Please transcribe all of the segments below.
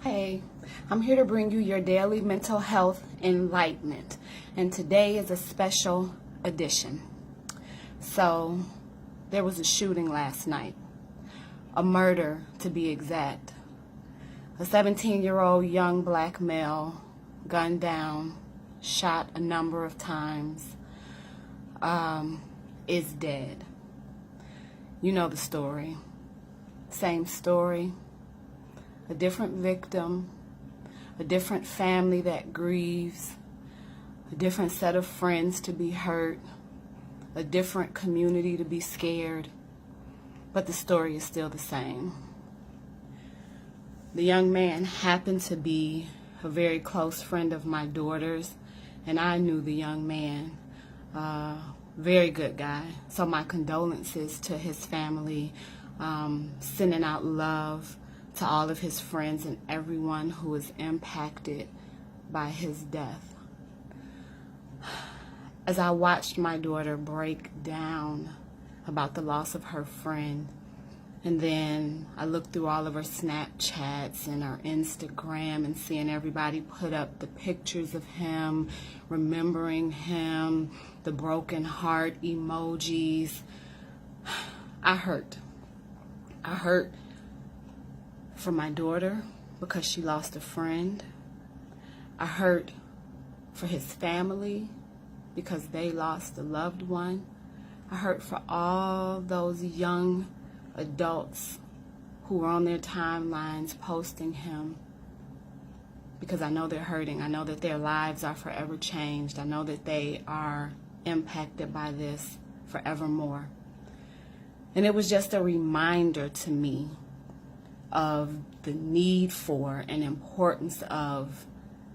Hey, I'm here to bring you your daily mental health enlightenment, and today is a special edition. So, there was a shooting last night, a murder to be exact. A 17-year-old young black male gunned down, shot a number of times, is dead. You know the story. Same story. A different victim, a different family that grieves, a different set of friends to be hurt, a different community to be scared, but the story is still the same. The young man happened to be a very close friend of my daughter's, and I knew the young man, very good guy. So my condolences to his family, sending out love to all of his friends and everyone who was impacted by his death. As I watched my daughter break down about the loss of her friend, and then I looked through all of her Snapchats and her Instagram and seeing everybody put up the pictures of him, remembering him, the broken heart emojis, I hurt. I hurt for my daughter because she lost a friend. I hurt for his family because they lost a loved one. I hurt for all those young adults who were on their timelines posting him because I know they're hurting. I know that their lives are forever changed. I know that they are impacted by this forevermore. And it was just a reminder to me of the need for and importance of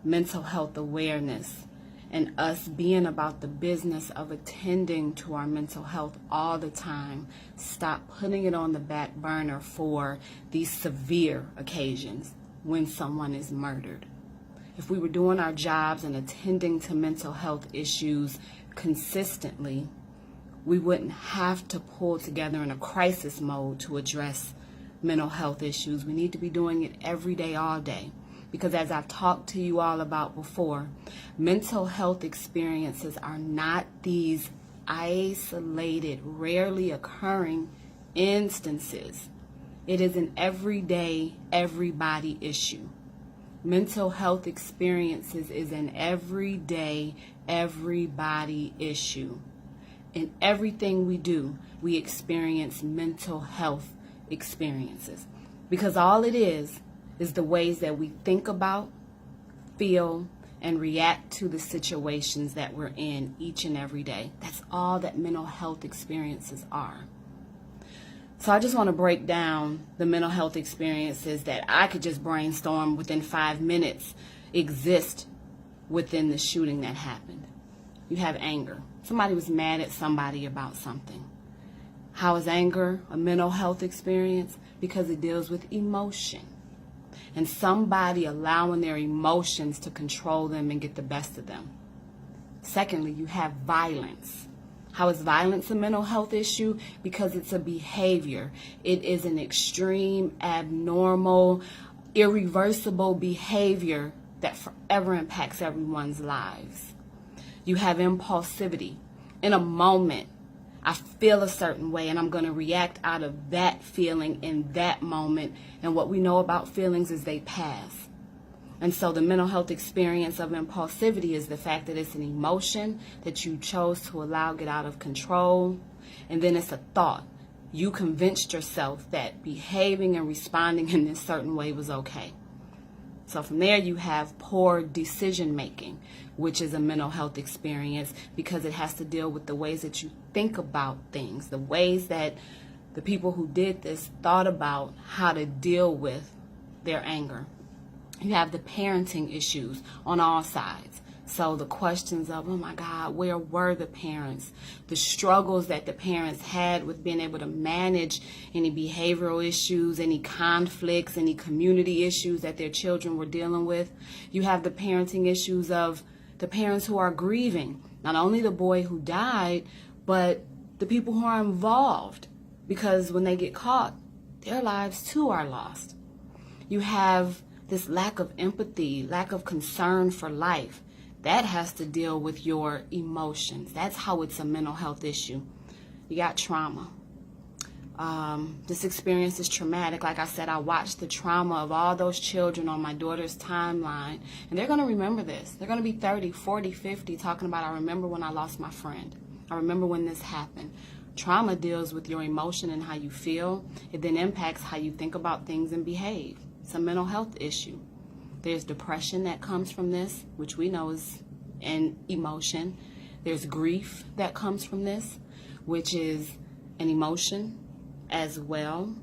mental health awareness and us being about the business of attending to our mental health all the time. Stop putting it on the back burner for these severe occasions when someone is murdered. If we were doing our jobs and attending to mental health issues consistently, we wouldn't have to pull together in a crisis mode to address mental health issues. We need to be doing it every day, all day. Because as I've talked to you all about before, mental health experiences are not these isolated, rarely occurring instances. It is an everyday, everybody issue. Mental health experiences is an everyday, everybody issue. In everything we do, we experience mental health experiences, because all it is the ways that we think about, feel, and react to the situations that we're in each and every day. That's all that mental health experiences are. So I just want to break down the mental health experiences that I could just brainstorm within 5 minutes exist within the shooting that happened. You have anger. Somebody was mad at somebody about something. How is anger a mental health experience? Because it deals with emotion. And somebody allowing their emotions to control them and get the best of them. Secondly, you have violence. How is violence a mental health issue? Because it's a behavior. It is an extreme, abnormal, irreversible behavior that forever impacts everyone's lives. You have impulsivity. In a moment, I feel a certain way and I'm going to react out of that feeling in that moment. And what we know about feelings is they pass. And so the mental health experience of impulsivity is the fact that it's an emotion that you chose to allow get out of control. And then it's a thought. You convinced yourself that behaving and responding in this certain way was okay. So from there you have poor decision making, which is a mental health experience because it has to deal with the ways that you think about things, the ways that the people who did this thought about how to deal with their anger. You have the parenting issues on all sides. So the questions of, oh my God, where were the parents? The struggles that the parents had with being able to manage any behavioral issues, any conflicts, any community issues that their children were dealing with. You have the parenting issues of the parents who are grieving, not only the boy who died, but the people who are involved, because when they get caught, their lives too are lost. You have this lack of empathy, lack of concern for life, that has to deal with your emotions. That's how it's a mental health issue. You got trauma. This experience is traumatic. Like I said, I watched the trauma of all those children on my daughter's timeline, and they're going to remember this. They're going to be 30, 40, 50 talking about, I remember when I lost my friend. I remember when this happened. Trauma deals with your emotion and how you feel. It then impacts how you think about things and behave. It's a mental health issue. There's depression that comes from this, which we know is an emotion. There's grief that comes from this, which is an emotion as well.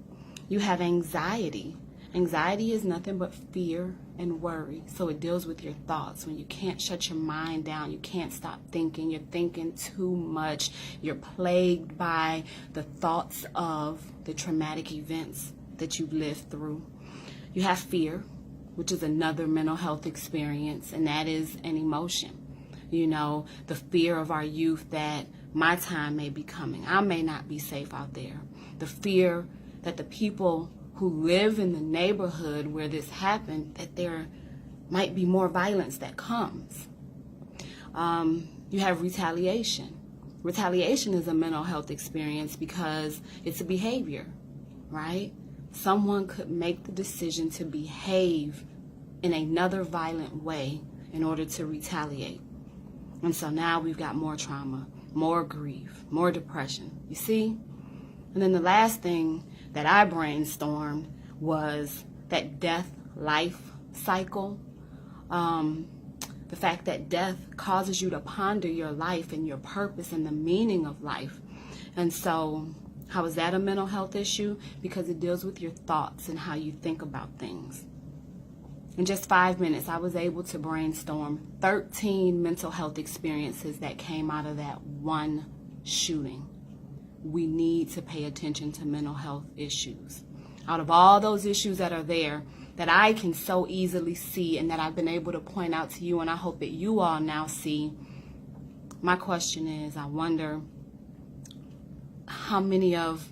You have anxiety. Anxiety is nothing but fear and worry. So it deals with your thoughts. When you can't shut your mind down, you can't stop thinking, you're thinking too much, you're plagued by the thoughts of the traumatic events that you've lived through. You have fear, which is another mental health experience, and that is an emotion. You know, the fear of our youth that my time may be coming. I may not be safe out there. The fear that the people who live in the neighborhood where this happened, that there might be more violence that comes. You have retaliation. Retaliation is a mental health experience because it's a behavior, right? Someone could make the decision to behave in another violent way in order to retaliate. And so now we've got more trauma, more grief, more depression. You see? And then the last thing that I brainstormed was that death-life cycle. The fact that death causes you to ponder your life and your purpose and the meaning of life. And so how is that a mental health issue? Because it deals with your thoughts and how you think about things. In just 5 minutes, I was able to brainstorm 13 mental health experiences that came out of that one shooting. We need to pay attention to mental health issues. Out of all those issues that are there, that I can so easily see and that I've been able to point out to you, and I hope that you all now see, my question is, I wonder how many of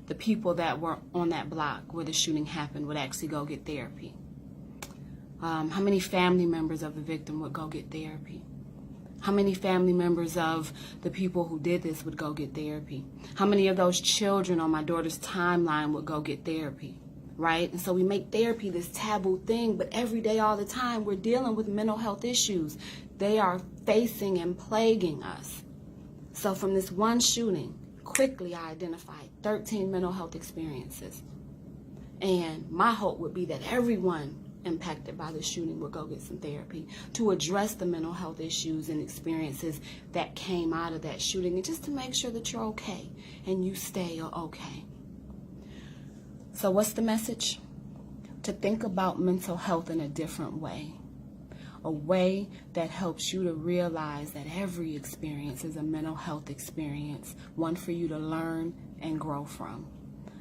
the people that were on that block where the shooting happened would actually go get therapy. How many family members of the victim would go get therapy? How many family members of the people who did this would go get therapy? How many of those children on my daughter's timeline would go get therapy, right? And so we make therapy this taboo thing, but every day, all the time, we're dealing with mental health issues. They are facing and plaguing us. So from this one shooting, quickly I identified 13 mental health experiences. And my hope would be that everyone impacted by the shooting will go get some therapy to address the mental health issues and experiences that came out of that shooting, and just to make sure that you're okay and you stay okay. So what's the message? To think about mental health in a different way. A way that helps you to realize that every experience is a mental health experience, one for you to learn and grow from.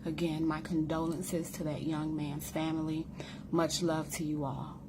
Again, my condolences to that young man's family. Much love to you all.